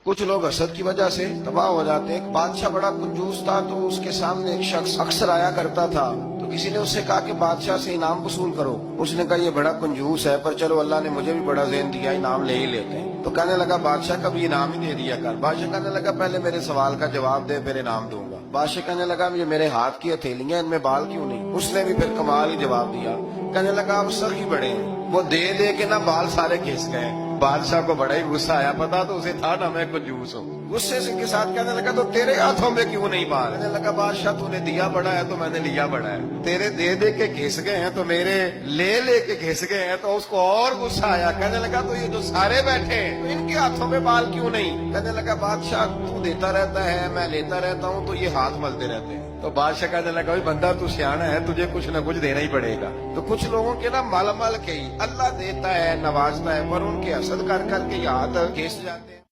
کچھ لوگ حسد کی وجہ سے تباہ ہو جاتے ہیں۔ ایک بادشاہ بڑا کنجوس تھا، تو اس کے سامنے ایک شخص اکثر آیا کرتا تھا، تو کسی نے اس سے کہا کہ بادشاہ سے انعام وصول کرو۔ اس نے کہا یہ بڑا کنجوس ہے، پر چلو اللہ نے مجھے بھی بڑا ذہن دیا، انعام لے ہی لیتے ہیں۔ تو کہنے لگا بادشاہ کا بھی انعام ہی دے دیا کر۔ بادشاہ کہنے لگا پہلے میرے سوال کا جواب دے، پھر انعام دوں گا۔ بادشاہ کہنے لگا یہ میرے ہاتھ کی ہتھیلیاں، ان میں بال کیوں نہیں؟ اس نے بھی پھر کمال ہی جواب دیا۔ کہنے لگا آپ سخی بڑے ہیں، وہ دے دے کے نا بال سارے گھس گئے۔ بادشاہ کو بڑا ہی غصہ آیا، پتا تو اسے تھا نا میں کنجوس ہوں۔ غصے سے کے ساتھ کہنے لگا تو تیرے ہاتھوں میں کیوں نہیں بال؟ کہنے لگا بادشاہ تو نے دیا بڑا ہے تو میں نے لیا بڑا ہے، تیرے دے دے کے گھس گئے ہیں تو میرے لے لے کے گھس گئے ہیں۔ تو اس کو اور غصہ آیا، کہنے لگا تو یہ جو سارے بیٹھے ہیں تو ان کے ہاتھوں میں بال کیوں نہیں؟ کہنے لگا بادشاہ تو دیتا رہتا ہے، میں لیتا رہتا ہوں، تو یہ ہاتھ ملتے رہتے ہیں۔ تو بادشاہ کہنے لگا بندہ تو سیانا ہے، تجھے کچھ نہ کچھ دینا ہی پڑے گا۔ تو کچھ لوگوں کے نا مال مال کے ہی اللہ دیتا ہے، نوازتا ہے، پر ان کے حسد کر کر کے یہ ہاتھ گھس جاتے ہیں۔